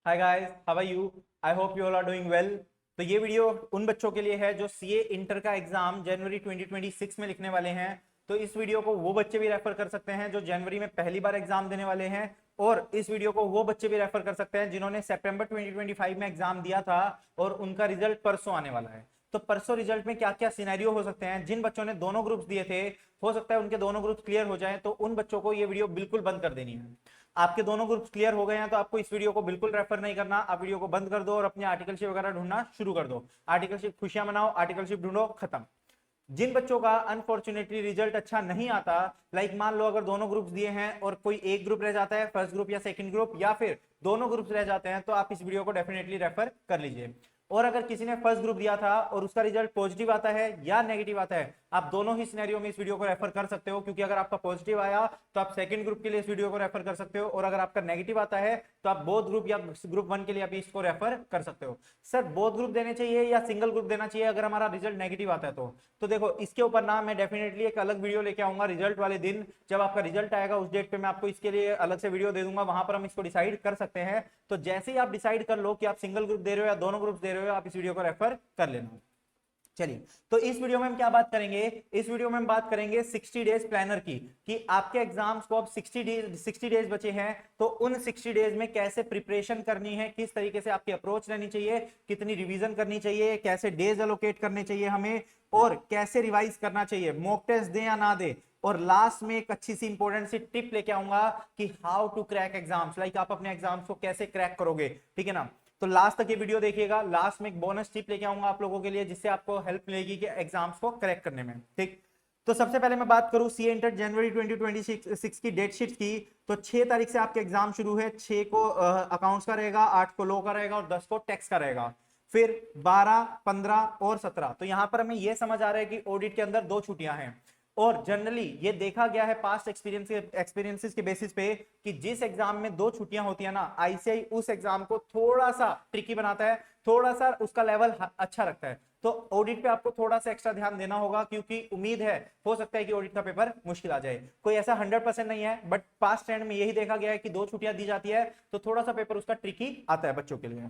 Hi guys, how are you? I hope you all are doing well. तो ये video उन बच्चों के लिए है जो सीए इंटर का एग्जाम जनवरी 2026 में लिखने वाले हैं। तो इस वीडियो को वो बच्चे भी रेफर कर सकते हैं जो जनवरी में पहली बार एग्जाम देने वाले हैं, और इस वीडियो को वो बच्चे भी रेफर कर सकते हैं जिन्होंने सितंबर 2025 में एग्जाम दिया था और उनका रिजल्ट परसों आने वाला है। तो परसों रिजल्ट में क्या क्या सिनेरियो हो सकते हैं, जिन बच्चों ने दोनों ग्रुप्स दिए थे हो सकता है उनके दोनों ग्रुप्स क्लियर हो जाएं, तो उन बच्चों को ये वीडियो बिल्कुल बंद कर देनी है। आपके दोनों ग्रुप्स क्लियर हो गए हैं तो आपको इस वीडियो को बिल्कुल रेफर नहीं करना, आप वीडियो को बंद कर दो और अपनी आर्टिकलशिप वगैरह ढूंढना शुरू कर दो। आर्टिकलशिप खुशियां मनाओ, आर्टिकलशिप ढूंढो, खत्म। जिन बच्चों का अनफॉर्चुनेटली रिजल्ट अच्छा नहीं आता, लाइक मान लो अगर दोनों ग्रुप्स दिए हैं और कोई एक ग्रुप रह जाता है, फर्स्ट ग्रुप या सेकंड ग्रुप, या फिर दोनों ग्रुप्स रह जाते हैं, तो आप इस वीडियो को डेफिनेटली रेफर कर लीजिए। और अगर किसी ने फर्स्ट ग्रुप दिया था और उसका रिजल्ट पॉजिटिव आता है या नेगेटिव आता है, आप दोनों ही सिनेरियो में इस वीडियो को रेफर कर सकते हो, क्योंकि अगर आपका पॉजिटिव आया तो आप सेकंड ग्रुप के लिए इस वीडियो को रेफर कर सकते हो, और अगर आपका नेगेटिव आता है तो आप बोथ ग्रुप या ग्रुप 1 के लिए आप इसको रेफर कर सकते हो। सर बोथ ग्रुप देने चाहिए या सिंगल ग्रुप देना चाहिए अगर हमारा रिजल्ट नेगेटिव आता है? तो देखो, इसके ऊपर ना मैं डेफिनेटली एक अलग वीडियो लेके आऊंगा रिजल्ट वाले दिन। जब आपका रिजल्ट आएगा उस डेट पे मैं आपको इसके लिए अलग से वीडियो दे दूंगा, वहां पर हम इसको डिसाइड कर सकते हैं। तो जैसे ही आप डिसाइड कर लो कि आप सिंगल ग्रुप दे रहे हो या दोनों ग्रुप दे रहे हो, आप इस वीडियो को रेफर कर लेना। चलिए, तो इस वीडियो में हम क्या बात करेंगे? इस वीडियो में हम बात करेंगे 60 डेज प्लानर की, कि आपके एग्जाम्स को अब 60 डेज बचे हैं, तो उन 60 डेज में कैसे प्रिपरेशन करनी है, किस तरीके से आपकी अप्रोच रहनी चाहिए, कितनी रिवीजन करनी चाहिए, कैसे डेज एलोकेट करने चाहिए हमें, और कैसे रिवाइज करना चाहिए, मॉक टेस्ट दें या ना दें, और लास्ट में एक अच्छी सी इंपॉर्टेंट सी टिप लेके आऊंगा कि how to crack exams, like आप अपने एग्जाम्स को कैसे क्रैक करोगे। ठीक है ना? तो लास्ट तक ये वीडियो देखिएगा, लास्ट में एक बोनस टिप लेके आऊंगा आप लोगों के लिए, जिससे आपको हेल्प मिलेगी कि एग्जाम्स को क्रैक करने में। ठीक, तो सबसे पहले मैं बात करूं सीए इंटर जनवरी 2026 की डेट शीट की, तो 6 तारीख से आपके एग्जाम शुरू है। 6 को अकाउंट्स का रहेगा, 8 को लॉ का रहेगा और 10 को टैक्स का रहेगा। फिर 12, 15 और 17। तो यहां पर हमें यह समझ आ रहा है कि ऑडिट के अंदर 2 छुट्टियां हैं, और जनरली ये देखा गया है पास्ट एक्सपीरियंसेस के बेसिस पे कि जिस एग्जाम में 2 छुट्टियां होती है ना, आईसीआई उस एग्जाम को थोड़ा सा ट्रिकी बनाता है, थोड़ा सा उसका लेवल अच्छा रखता है। तो ऑडिट पे आपको थोड़ा सा एक्स्ट्रा ध्यान देना होगा, क्योंकि उम्मीद है हो सकता है कि ऑडिट का पेपर मुश्किल आ जाए। कोई ऐसा 100% नहीं है, बट पास्ट ट्रेंड में यही देखा गया है कि 2 छुट्टियां दी जाती है तो थोड़ा सा पेपर उसका ट्रिकी आता है बच्चों के लिए।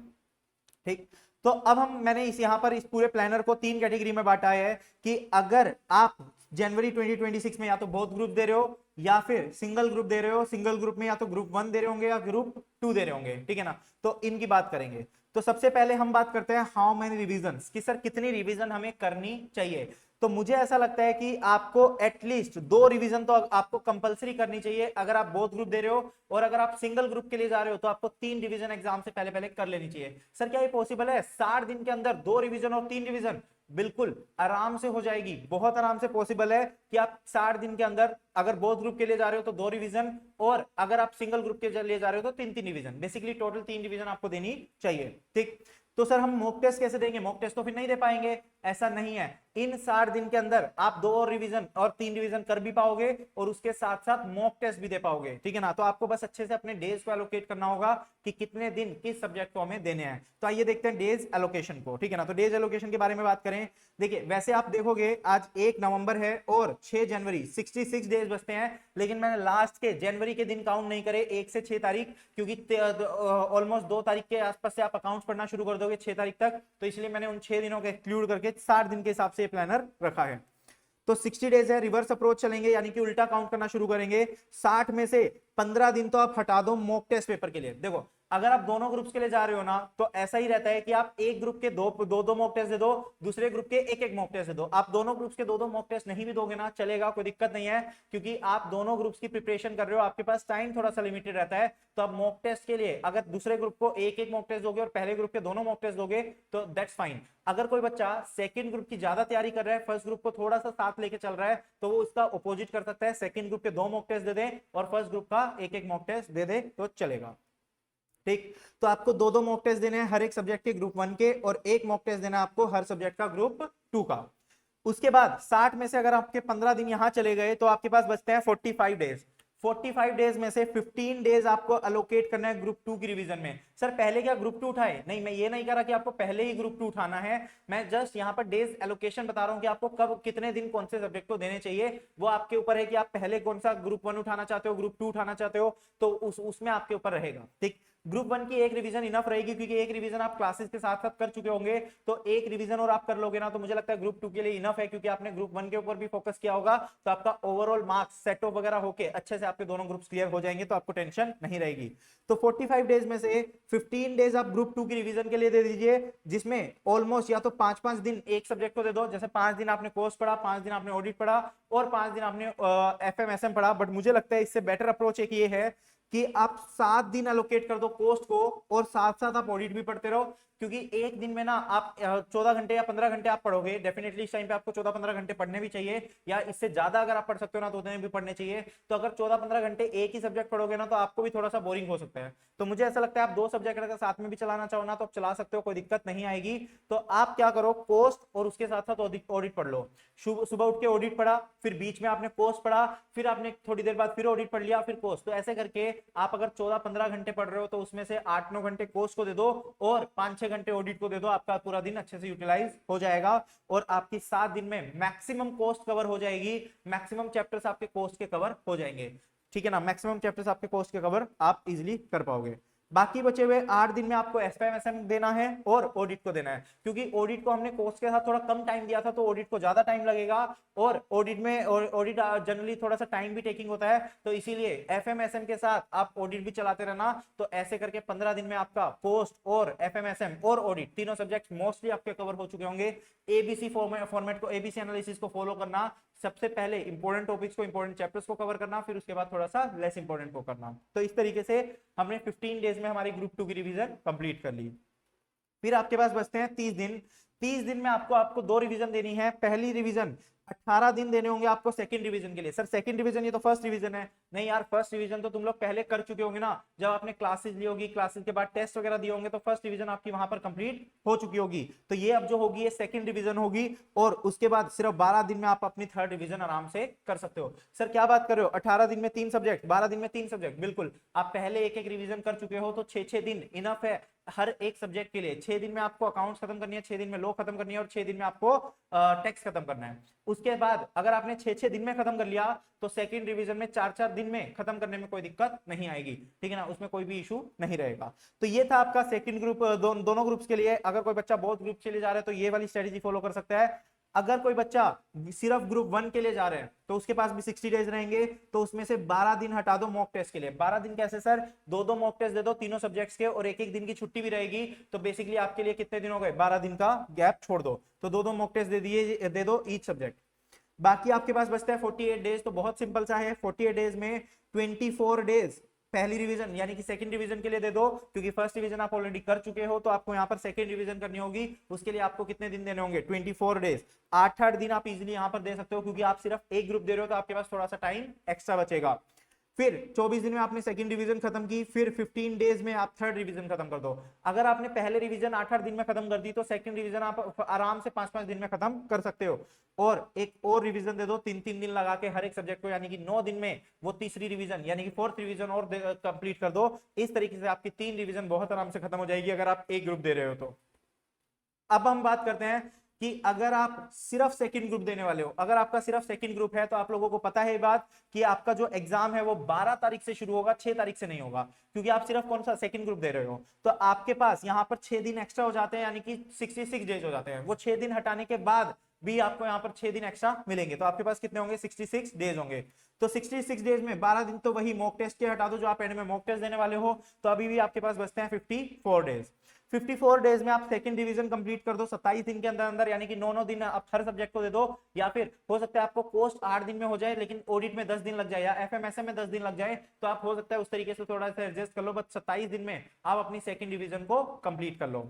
ठीक, तो अब मैंने इस यहां पर इस पूरे प्लानर को 3 कैटेगरी में बांटा है, कि अगर आप जनवरी 2026 में या तो बोथ ग्रुप दे रहे हो या फिर सिंगल ग्रुप दे रहे हो, सिंगल ग्रुप में या तो ग्रुप 1 दे रहे होंगे या ग्रुप 2 दे रहे होंगे। ठीक है ना? तो इनकी बात करेंगे। तो सबसे पहले हम बात करते हैं हाउ मेनी रिवीजन, कि सर कितनी रिवीजन हमें करनी चाहिए। तो मुझे ऐसा लगता है कि आपको एटलीस्ट 2 रिवीजन तो आपको कंपलसरी करनी चाहिए अगर आप बोथ ग्रुप दे रहे हो, और अगर आप सिंगल ग्रुप के लिए जा रहे हो तो आपको 3 रिवीजन एग्जाम से पहले पहले कर लेनी चाहिए। सर क्या ये पॉसिबल है 60 दिन के अंदर 2 रिवीजन और 3 रिवीजन? बिल्कुल आराम से हो जाएगी, बहुत आराम से पॉसिबल है कि आप 60 दिन के अंदर अगर बोथ ग्रुप के लिए जा रहे हो तो 2 रिवीजन, और अगर आप सिंगल ग्रुप के लिए जा रहे हो तो 3 रिवीजन, बेसिकली टोटल 3 रिवीजन आपको देनी चाहिए। ठीक, तो सर हम मॉक टेस्ट कैसे देंगे? मॉक टेस्ट तो फिर नहीं दे पाएंगे, ऐसा नहीं है। इन 60 दिन के अंदर आप 2 और रिवीजन और 3 रिवीजन कर भी पाओगे, और उसके साथ साथ मॉक टेस्ट भी दे पाओगे। ठीक है ना? तो आपको बस अच्छे से अपने डेज को एलोकेट करना होगा कि कितने दिन किस सब्जेक्ट को हमें देने हैं। तो आइए देखते हैं डेज एलोकेशन को। ठीक है ना? तो डेज एलोकेशन के बारे में बात करें, देखिए वैसे आप देखोगे आज 1 नवंबर है और 6 जनवरी, 66 डेज बचते हैं, लेकिन मैंने लास्ट के जनवरी के दिन काउंट नहीं करे 1 से 6 तारीख, क्योंकि ऑलमोस्ट 2 तारीख के आसपास से आप अकाउंट्स पढ़ना शुरू कर दोगे 6 तारीख तक, तो इसलिए मैंने उन 6 दिनों को एक्सक्लूड करके 60 दिन के हिसाब से प्लानर रखा है। तो 60 डेज है, रिवर्स अप्रोच चलेंगे, यानी कि उल्टा काउंट करना शुरू करेंगे। 60 में से 15 दिन तो आप हटा दो मॉक टेस्ट पेपर के लिए। देखो, अगर आप दोनों ग्रुप्स के लिए जा रहे हो ना, तो ऐसा ही रहता है कि आप एक ग्रुप के दो मॉक टेस्ट दे दो, दूसरे ग्रुप के एक मॉक टेस्ट दे दो। आप दोनों ग्रुप्स के दो मॉक टेस्ट नहीं भी दोगे ना, चलेगा, कोई दिक्कत नहीं है, क्योंकि आप दोनों ग्रुप्स की प्रिपरेशन कर रहे हो, आपके पास टाइम थोड़ा सा लिमिटेड रहता है। तो आप मॉक टेस्ट के लिए अगर दूसरे ग्रुप को एक मॉक टेस्ट दोगे और पहले ग्रुप के दोनों मॉक टेस्ट दोगे तो दैट्स फाइन। अगर कोई बच्चा सेकंड ग्रुप की ज्यादा तैयारी कर रहा है, फर्स्ट ग्रुप को थोड़ा सा साथ लेके चल रहा है, तो वो उसका अपोजिट कर सकता है, सेकंड ग्रुप के 2 मॉक टेस्ट दे दे और फर्स्ट ग्रुप का एक मॉक टेस्ट दे दे तो चलेगा। ठीक, तो आपको 2 मॉक टेस्ट देने हैं हर एक सब्जेक्ट के ग्रुप 1 के, और एक मॉक टेस्ट देना आपको हर सब्जेक्ट का ग्रुप 2 का। उसके बाद 60 में से अगर आपके 15 दिन यहां चले गए तो आपके पास बचते हैं 45 डेज। 45 डेज में से 15 डेज आपको अलोकेट करना है ग्रुप 2 की रिवीजन में। सर पहले क्या ग्रुप 2 उठाए? नहीं, मैं ये नहीं कह रहा कि आपको पहले ही ग्रुप 2 उठाना है, मैं जस्ट यहां पर डेज एलोकेशन बता रहा हूं कि आपको कब कितने दिन कौन से सब्जेक्ट को देने चाहिए। वो आपके ऊपर है कि आप पहले कौन सा ग्रुप 1 उठाना चाहते हो, ग्रुप 2 उठाना चाहते हो, तो उसमें आपके ऊपर रहेगा। ठीक, ग्रुप वन की एक रिवीजन इनफ रहेगी, क्योंकि एक रिवीजन आप क्लासेस के साथ साथ कर चुके होंगे, तो एक रिवीजन और आप कर लोगे ना, तो मुझे लगता है ग्रुप टू के लिए इनफ है, क्योंकि आपने ग्रुप वन के ऊपर भी फोकस किया होगा, तो आपका ओवरऑल मार्क्स सेट ऑफ वगैरह होके अच्छे से आपके दोनों ग्रुप्स क्लियर हो जाएंगे, तो आपको टेंशन नहीं रहेगी। तो 45 डेज में से 15 डेज आप ग्रुप टू की रिवीजन के लिए दे दीजिए, जिसमें ऑलमोस्ट या तो 5-5 दिन एक सब्जेक्ट को दे दो, जैसे 5 दिन आपने कोर्स पढ़ा, 5 दिन आपने ऑडिट पढ़ा और 5 दिन आपने एफएमएसएम पढ़ा। बट मुझे लगता है इससे बेटर अप्रोच एक ये है कि आप 7 दिन एलोकेट कर दो कोर्स को और साथ साथ आप ऑडिट भी पढ़ते रहो, क्योंकि एक दिन में ना आप 14 घंटे या 15 घंटे आप पढ़ोगे, डेफिनेटली इस टाइम पे आपको 14-15 घंटे पढ़ने भी चाहिए, या इससे ज्यादा अगर आप पढ़ सकते हो ना तो उतने भी पढ़ने चाहिए। तो अगर 14-15 घंटे एक ही सब्जेक्ट पढ़ोगे ना तो आपको भी थोड़ा सा बोरिंग हो सकता है। तो मुझे ऐसा लगता है आप 2 सब्जेक्ट अगर साथ में भी चलाना चाहो ना तो आप चला सकते हो, कोई दिक्कत नहीं आएगी। तो आप क्या करो, कोर्स और उसके साथ साथ ऑडिट पढ़ लो। सुबह उठ के ऑडिट पढ़ा, फिर बीच में आपने कोर्स पढ़ा, फिर आपने थोड़ी देर बाद फिर ऑडिट पढ़ लिया, फिर कोर्स। तो ऐसे करके आप अगर 14-15 घंटे पढ़ रहे हो तो उसमें से 8-9 घंटे कोर्स को दे दो और 5-6 घंटे ऑडिट को दे दो, आपका पूरा दिन अच्छे से यूटिलाइज हो जाएगा और आपकी 7 दिन में मैक्सिमम कोर्स कवर हो जाएगी, मैक्सिमम चैप्टर्स आपके कोर्स के कवर हो जाएंगे। ठीक है ना, मैक्सिमम चैप्टर्स आपके कोर्स के कवर आप इजीली कर पाओगे। बाकी बचे हुए 8 दिन में आपको एसपीएमएसएम देना है और ऑडिट को देना है, क्योंकि ऑडिट को हमने कोर्स के साथ थोड़ा कम टाइम दिया था, तो ऑडिट को ज्यादा टाइम लगेगा और ऑडिट में ऑडिट जनरली थोड़ा सा टाइम भी टेकिंग होता है, तो इसीलिए एफएमएसएम के साथ आप ऑडिट भी चलाते रहना। तो ऐसे करके 15 दिन में आपका पोस्ट और एफएमएसएम और ऑडिट तीनों सब्जेक्ट मोस्टली आपके कवर हो चुके होंगे। एबीसी फॉर्मेट को, एबीसी एनालिसिस को फॉलो करना, सबसे पहले इंपॉर्टेंट टॉपिक्स को, इंपॉर्टेंट चैप्टर्स को कवर करना, फिर उसके बाद थोड़ा सा लेस इंपॉर्टेंट को करना। तो इस तरीके से हमने 15 डेज में हमारी ग्रुप 2 की रिवीजन कंप्लीट कर ली। फिर आपके पास बचते हैं 30 दिन। 30 दिन में आपको 2 रिवीजन देनी है। पहली रिवीजन 18 दिन देने होंगे आपको सेकंड रिवीजन के लिए। सर सेकंड रिवीजन, ये तो फर्स्ट रिवीजन है। नहीं यार, फर्स्ट रिवीजन तो तुम लोग पहले कर चुके होंगे ना, जब आपने क्लासेस ली होगी, क्लासेस के बाद टेस्ट वगैरह दिए होंगे, तो फर्स्ट रिवीजन आपकी वहां पर कंप्लीट हो चुकी होगी। तो ये अब जो होगी ये सेकंड रिवीजन होगी और उसके बाद सिर्फ 12 दिन में आप अपनी थर्ड रिवीजन आराम से कर सकते हो। सर क्या बात कर रहे हो, 18 दिन में 3 सब्जेक्ट, 12 दिन में 3 सब्जेक्ट? बिल्कुल, आप पहले एक एक रिवीजन कर चुके हो तो 6-6 दिन इनफ है हर एक सब्जेक्ट के लिए। 6 दिन में आपको अकाउंट्स खत्म करनी है, 6 दिन में लॉ खत्म करनी है और 6 दिन में आपको टैक्स खत्म करना है। उसके बाद अगर आपने 6-6 दिन में खत्म कर लिया तो सेकंड रिवीजन में 4-4 दिन में खत्म करने में कोई दिक्कत नहीं आएगी। ठीक है ना, उसमें कोई भी इशू नहीं रहेगा। तो ये था आपका सेकंड ग्रुप, दोनों ग्रुप्स के लिए। अगर कोई बच्चा बहुत ग्रुप के लिए जा रहा है तो ये वाली स्ट्रेटेजी फॉलो कर सकता है। अगर कोई बच्चा सिर्फ ग्रुप 1 के लिए जा रहे हैं तो उसके पास भी 60 डेज रहेंगे, तो उसमें से 12 दिन हटा दो मॉक टेस्ट के लिए। 12 दिन कैसे सर? 2-2 मॉक टेस्ट दे दो तीनों सब्जेक्ट्स के और एक एक दिन की छुट्टी भी रहेगी, तो बेसिकली आपके लिए कितने दिन हो गए? 12 दिन का गैप छोड़ दो, तो 2-2 मॉक टेस्ट दे दो ईच सब्जेक्ट। बाकी आपके पास बचता है 48 डेज। तो बहुत सिंपल सा है, 48 डेज में 24 डेज पहली रिवीजन यानी कि सेकंड रिवीजन के लिए दे दो, क्योंकि फर्स्ट रिवीजन आप ऑलरेडी कर चुके हो, तो आपको यहाँ पर सेकंड रिवीजन करनी होगी। उसके लिए आपको कितने दिन देने होंगे? 24 डेज। 8-8 दिन आप इजीली यहाँ पर दे सकते हो, क्योंकि आप सिर्फ एक ग्रुप दे रहे हो तो आपके पास थोड़ा सा टाइम एक्स्ट्रा बचेगा। फिर 24 दिन में आपने सेकंड रिवीजन खत्म की, फिर 15 डेज में आप थर्ड रिवीजन खत्म कर दो। अगर आपने पहले रिवीजन 8-8 दिन में खत्म कर दी तो सेकंड रिवीजन आप आराम से 5-5 दिन में खत्म कर सकते हो। और एक और रिवीजन दे दो 3-3 दिन लगा के हर एक सब्जेक्ट को, यानी कि 9 दिन में वो तीसरी रिवीजन यानी कि फोर्थ रिवीजन और कंप्लीट कर दो। इस तरीके से आपकी 3 रिवीजन बहुत आराम से खत्म हो जाएगी अगर आप एक ग्रुप दे रहे हो तो। अब हम बात करते हैं कि अगर आप सिर्फ सेकंड ग्रुप देने वाले हो, अगर आपका सिर्फ सेकंड ग्रुप है, तो आप लोगों को पता है ये बात कि आपका जो एग्जाम है वो 12 तारीख से शुरू होगा, 6 तारीख से नहीं होगा, क्योंकि आप सिर्फ कौन सा सेकंड ग्रुप दे रहे हो। तो आपके पास यहाँ पर 6 दिन एक्स्ट्रा हो जाते हैं, यानी कि 66 डेज हो जाते हैं। वो 6 दिन हटाने के बाद भी आपको यहाँ पर 6 दिन एक्स्ट्रा मिलेंगे, तो आपके पास कितने होंगे? 66 डेज होंगे। तो 66 डेज में 12 दिन तो वही मॉक टेस्ट के हटा दो जो आप एंड में मॉक टेस्ट देने वाले हो, तो अभी भी आपके पास बचते हैं 54 डेज। 54 डेज में आप सेकंड डिवीजन कंप्लीट कर दो 27 दिन के अंदर अंदर, यानी कि 9-9 दिन आप हर सब्जेक्ट को दे दो। या फिर हो सकता है आपको पोस्ट 8 दिन में हो जाए लेकिन ऑडिट में 10 दिन लग जाए, या एफएमएसएम में 10 दिन लग जाए, तो आप हो सकता है उस तरीके से थोड़ा सा एडजस्ट कर लो, बस 27 दिन में आप अपनी सेकंड डिवीजन को कंप्लीट कर लो।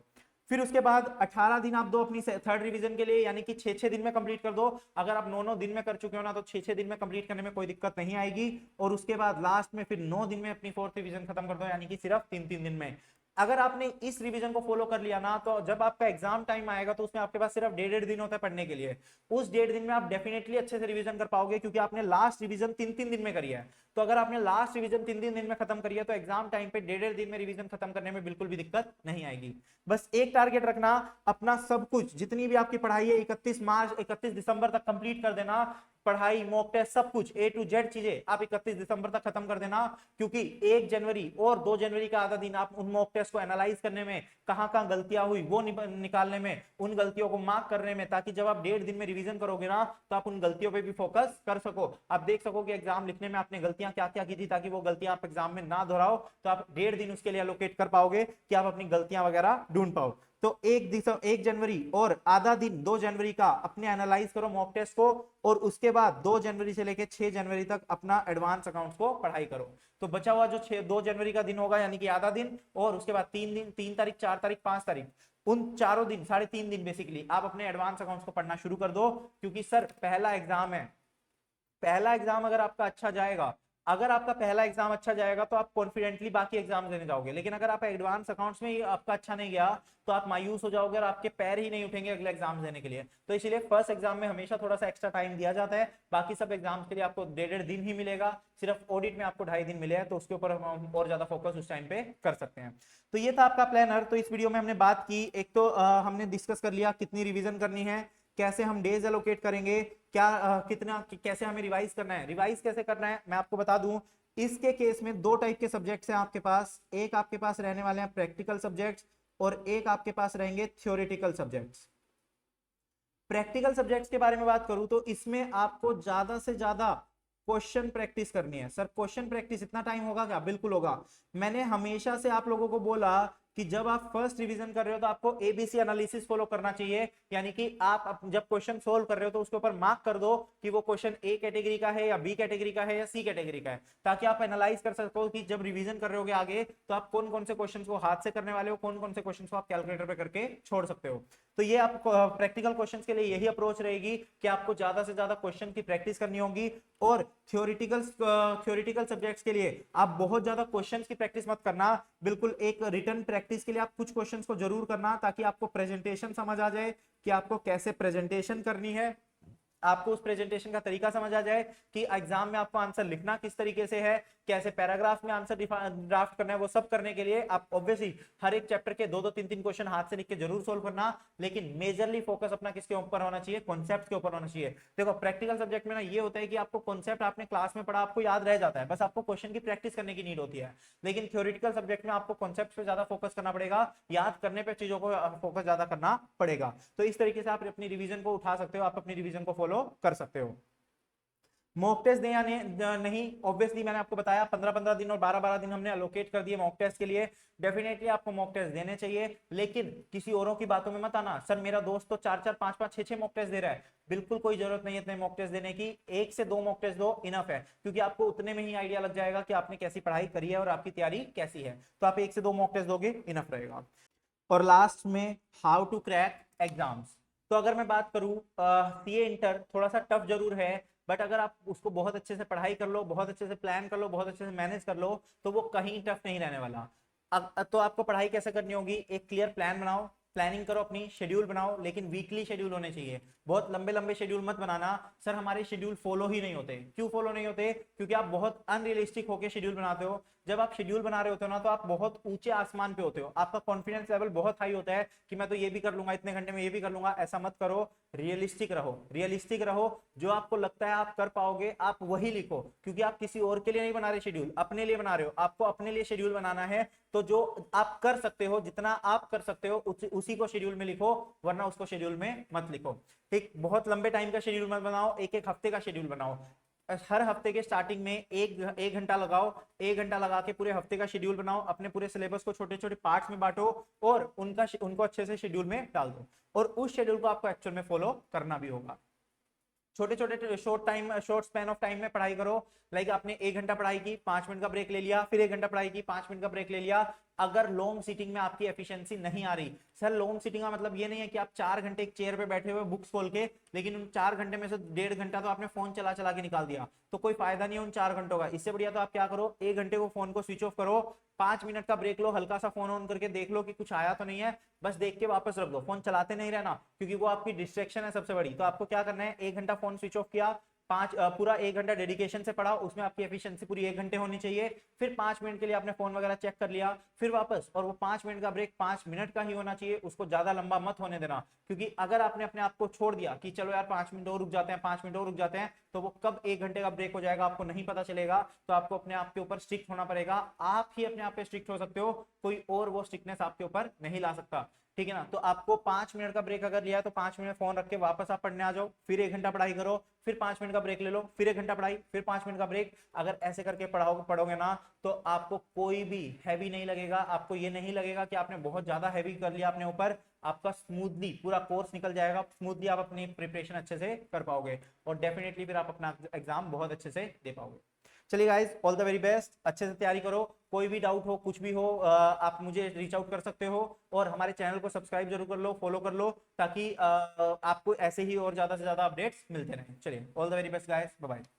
फिर उसके बाद 18 दिन आप दो अपनी थर्ड रिवीजन के लिए, यानी कि 6-6 दिन में कंप्लीट कर दो। अगर आप 9-9 दिन में कर चुके हो ना तो 6-6 दिन में कंप्लीट करने में कोई दिक्कत नहीं आएगी। और उसके बाद लास्ट में फिर 9 दिन में अपनी फोर्थ रिवीजन खत्म कर दो, यानी कि सिर्फ 3-3 दिन में। अगर आपने इस रिवीजन को फॉलो कर लिया ना, तो जब आपका एग्जाम टाइम आएगा तो उसमें आपके पास सिर्फ 1.5 दिन होता है पढ़ने के लिए। उस 1.5 दिन में आप डेफिनेटली अच्छे से रिवीजन कर पाओगे, क्योंकि आपने लास्ट रिवीजन 3-3 दिन में करी है। तो अगर आपने लास्ट रिवीजन 3-3 दिन में खत्म करी है तो एग्जाम टाइम पे 1.5 दिन में रिवीजन खत्म करने में बिल्कुल भी दिक्कत नहीं आएगी। बस एक टारगेट रखना, अपना सब कुछ जितनी भी आपकी पढ़ाई है 31 दिसंबर तक कंप्लीट कर देना। पढ़ाई, मॉक टेस्ट, सब कुछ A to Z चीजें आप 31 दिसंबर तक खत्म कर देना, क्योंकि 1 जनवरी और 2 जनवरी का आधा दिन आप उन मॉक टेस्ट को एनालाइज करने में, कहां कहां गलतियां हुई वो निकालने में, उन गलतियों को मार्क करने में, ताकि जब आप 1.5 दिन में रिवीजन करोगे ना तो आप उन गलतियों पे भी फोकस कर सको, आप देख सको कि एग्जाम लिखने में आपने गलतियां क्या क्या की थी, ताकि वो गलतियां आप एग्जाम में ना दोहराओ, तो आप 1.5 दिन उसके लिए एलोकेट कर पाओगे कि आप अपनी गलतियां वगैरह ढूंढ पाओ। तो 1 जनवरी और आधा दिन 2 जनवरी का अपने एनालाइज करो मॉक टेस्ट को, और उसके बाद 2 जनवरी से लेकर 6 जनवरी तक अपना एडवांस अकाउंट्स को पढ़ाई करो। तो बचा हुआ जो 2 जनवरी का दिन होगा, यानी कि आधा दिन, और उसके बाद 3 दिन, 3 तारीख, 4 तारीख, 5 तारीख, उन चारों दिन, 3.5 दिन बेसिकली आप अपने एडवांस अकाउंट्स को पढ़ना शुरू कर दो, क्योंकि सर पहला एग्जाम है, पहला एग्जाम अगर आपका अच्छा जाएगा, अगर आपका पहला एग्जाम अच्छा जाएगा तो आप कॉन्फिडेंटली बाकी एग्जाम देने जाओगे, लेकिन अगर आप एडवांस अकाउंट्स में ही आपका अच्छा नहीं गया तो आप मायूस हो जाओगे और आपके पैर ही नहीं उठेंगे अगले एग्जाम देने के लिए। तो इसीलिए फर्स्ट एग्जाम में हमेशा थोड़ा सा एक्स्ट्रा टाइम दिया जाता है, बाकी सब एग्जाम्स के लिए आपको 1.5 दिन ही मिलेगा, सिर्फ ऑडिट में आपको 2.5 दिन मिले हैं, तो उसके ऊपर हम और ज्यादा फोकस उस टाइम पे कर सकते हैं। तो ये था आपका प्लानर। तो इस वीडियो में हमने बात की, एक तो हमने डिस्कस कर लिया कितनी रिविजन करनी है, कैसे हम डेज एलोकेट करेंगे, क्या कितना कैसे हमें रिवाइज करना है, रिवाइज कैसे करना है मैं आपको बता दूं। इसके केस में 2 टाइप के सब्जेक्ट्स हैं आपके पास, एक आपके पास रहने वाले हैं प्रैक्टिकल सब्जेक्ट्स और एक आपके पास रहेंगे थ्योरेटिकल सब्जेक्ट्स। प्रैक्टिकल सब्जेक्ट्स के बारे में बात करूं तो इसमें आपको ज्यादा से ज्यादा क्वेश्चन प्रैक्टिस करनी है। सर क्वेश्चन प्रैक्टिस इतना टाइम होगा क्या? बिल्कुल होगा। मैंने हमेशा से आप लोगों को बोला कि जब आप फर्स्ट रिवीजन कर रहे हो तो आपको एबीसी एनालिसिस फॉलो करना चाहिए, यानी कि आप जब क्वेश्चन सोल्व कर रहे हो तो उसके ऊपर मार्क कर दो कि वो क्वेश्चन ए कैटेगरी का है या बी कैटेगरी का है या सी कैटेगरी का है, ताकि आप एनालाइज कर सको कि जब रिवीजन कर रहे होगे आगे तो आप कौन कौन से क्वेश्चन को हाथ से करने वाले हो, कौन कौन से क्वेश्चन को आप कैलकुलेटर पे करके छोड़ सकते हो। तो ये आप प्रैक्टिकल क्वेश्चंस के लिए यही अप्रोच रहेगी कि आपको ज्यादा से ज्यादा क्वेश्चन की प्रैक्टिस करनी होगी, और थ्योरेटिकल सब्जेक्ट्स के लिए आप बहुत ज्यादा क्वेश्चंस की प्रैक्टिस मत करना, बिल्कुल एक रिटर्न प्रैक्टिस के लिए आप कुछ क्वेश्चंस को जरूर करना, ताकि आपको प्रेजेंटेशन समझ आ जाए कि आपको कैसे प्रेजेंटेशन करनी है, आपको उस प्रेजेंटेशन का तरीका समझ आ जाए कि एग्जाम में आपको आंसर लिखना किस तरीके से है, कैसे पैराग्राफ में आंसर ड्राफ्ट करना है। वो सब करने के लिए आप ऑब्वियसली हर एक चैप्टर के 2-2 3-3 क्वेश्चन हाथ से लिख के जरूर सोल्व करना, लेकिन मेजरली फोकस अपना किसके ऊपर होना चाहिए? कॉन्सेप्ट के ऊपर होना चाहिए। देखो प्रैक्टिकल सब्जेक्ट में ना ये होता है कि आपको कॉन्सेप्ट आपने क्लास में पढ़ा, आपको याद रह जाता है, बस आपको क्वेश्चन की प्रैक्टिस करने की नीड होती है। लेकिन थ्योरेटिकल सब्जेक्ट में आपको कॉन्सेप्ट पे ज्यादा फोकस करना पड़ेगा, याद करने पे चीजों को फोकस ज्यादा करना पड़ेगा। तो इस तरीके से आप अपनी रिवीजन को उठा सकते हो, आप अपनी रिवीजन को फॉलो कर सकते हो। मॉक टेस्ट दें या नहीं, ऑब्वियसली मैंने आपको बताया 15-15 दिन और 12-12 दिन हमने अलोकेट कर दिए मॉक टेस्ट के लिए। डेफिनेटली आपको मॉक टेस्ट देने चाहिए, लेकिन किसी औरों की बातों में मत आना, सर मेरा दोस्त तो 4-4 5-5 6-6 मॉक टेस्ट दे रहा है। बिल्कुल कोई जरूरत नहीं है इतने मॉक टेस्ट देने की, 1 से 2 मॉक टेस्ट दो, इनफ है, क्योंकि आपको उतने में ही आइडिया लग जाएगा कि आपने कैसी पढ़ाई करी है और आपकी तैयारी कैसी है। तो आप 1 से 2 मॉक टेस्ट दोगे, इनफ रहेगा। और लास्ट में हाउ टू क्रैक एग्जाम्स। तो अगर मैं बात करूं सीए इंटर थोड़ा सा टफ जरूर है, बट अगर आप उसको बहुत अच्छे से पढ़ाई कर लो, बहुत अच्छे से प्लान कर लो, बहुत अच्छे से मैनेज कर लो, तो वो कहीं टफ नहीं रहने वाला। अब तो आपको पढ़ाई कैसे करनी होगी? एक क्लियर प्लान बनाओ, प्लानिंग करो, अपनी शेड्यूल बनाओ, लेकिन वीकली शेड्यूल होने चाहिए। बहुत लंबे लंबे शेड्यूल मत बनाना। सर हमारे शेड्यूल फॉलो ही नहीं होते। क्यों फॉलो नहीं होते? क्योंकि आप बहुत अनरियलिस्टिक होकर शेड्यूल बनाते हो। जब आप शेड्यूल बना रहे होते हो ना, तो आप बहुत ऊंचे आसमान पे होते हो, आपका कॉन्फिडेंस लेवल बहुत हाई होता है कि मैं तो ये भी कर लूंगा, इतने घंटे में ये भी कर लूंगा। ऐसा मत करो, रियलिस्टिक रहो, रियलिस्टिक रहो। जो आपको लगता है आप कर पाओगे, आप वही लिखो, क्योंकि आप किसी और के लिए नहीं बना रहे शेड्यूल, अपने लिए बना रहे हो। आपको अपने लिए शेड्यूल बनाना है, तो जो आप कर सकते हो, जितना आप कर सकते हो उसी को शेड्यूल में लिखो, वरना उसको शेड्यूल में मत लिखो। ठीक, बहुत लंबे टाइम का शेड्यूल मत बनाओ, एक एक हफ्ते का शेड्यूल बनाओ। हर हफ्ते के स्टार्टिंग में एक घंटा लगाओ, 1 घंटा लगा के पूरे हफ्ते का शेड्यूल बनाओ, अपने पूरे सिलेबस को छोटे छोटे पार्ट्स में बांटो और उनको अच्छे से शेड्यूल में डाल दो, और उस शेड्यूल को आपको एक्चुअल में फॉलो करना भी होगा। छोटे छोटे शॉर्ट स्पैन ऑफ टाइम में पढ़ाई करो। लाइक आपने 1 घंटा पढ़ाई की, 5 मिनट का ब्रेक ले लिया, फिर 1 घंटा पढ़ाई की, 5 मिनट का ब्रेक ले लिया। अगर लॉन्ग सीटिंग में आपकी एफिशिएंसी नहीं आ रही, सर लॉन्ग सीटिंग का मतलब ये नहीं है कि आप 4 घंटे एक चेयर पे बैठे हुए बुक्स खोल के, लेकिन उन 4 घंटे में से 1.5 घंटा तो आपने फोन चला चला के निकाल दिया, तो कोई फायदा नहीं है उन 4 घंटों का। इससे बढ़िया तो आप क्या करो, 1 घंटे को फोन को स्विच ऑफ करो, 5 मिनट का ब्रेक लो, हल्का सा फोन ऑन करके देख लो कि कुछ आया तो नहीं है, बस देख के वापस रख दो। फोन चलाते नहीं रहना, क्योंकि वो आपकी डिस्ट्रैक्शन है सबसे बड़ी। तो आपको क्या करना है, 1 घंटा फोन स्विच ऑफ किया, पूरा 1 घंटा डेडिकेशन से पढ़ा, उसमें आपकी एफिशिएंसी पूरी 1 घंटे होनी चाहिए। फिर 5 मिनट के लिए आपने फोन वगैरह चेक कर लिया, फिर वापस, और वो 5 मिनट का ब्रेक 5 मिनट का ही होना चाहिए, उसको ज्यादा लंबा मत होने देना। क्योंकि अगर आपने अपने आप को छोड़ दिया कि चलो यार 5 मिनट और रुक जाते हैं, 5 मिनट और रुक जाते हैं, तो वो कब 1 घंटे का ब्रेक हो जाएगा आपको नहीं पता चलेगा। तो आपको अपने आप के ऊपर स्ट्रिक्ट होना पड़ेगा। आप ही अपने आप पे स्ट्रिक्ट हो सकते हो, कोई और वो स्ट्रिक्टनेस आपके ऊपर नहीं ला सकता। ठीक है ना। तो आपको 5 मिनट का ब्रेक अगर लिया तो 5 मिनट फोन रख के वापस आप पढ़ने आ जाओ, फिर 1 घंटा पढ़ाई करो, फिर 5 मिनट का ब्रेक ले लो, फिर 1 घंटा पढ़ाई, फिर 5 मिनट का ब्रेक। अगर ऐसे करके पढ़ोगे ना तो आपको कोई भी हैवी नहीं लगेगा, आपको ये नहीं लगेगा कि आपने बहुत ज्यादा हैवी कर लिया अपने ऊपर। आपका स्मूथली पूरा कोर्स निकल जाएगा, स्मूथली आप अपनी प्रिपरेशन अच्छे से कर पाओगे, और डेफिनेटली फिर आप अपना एग्जाम बहुत अच्छे से दे पाओगे। चलिए guys, all the very best, अच्छे से तैयारी करो। कोई भी डाउट हो, कुछ भी हो, आप मुझे रीच आउट कर सकते हो, और हमारे चैनल को सब्सक्राइब जरूर कर लो, फॉलो कर लो, ताकि आपको ऐसे ही और ज्यादा से ज्यादा अपडेट्स मिलते रहें। चलिए, all the very best guys, bye bye.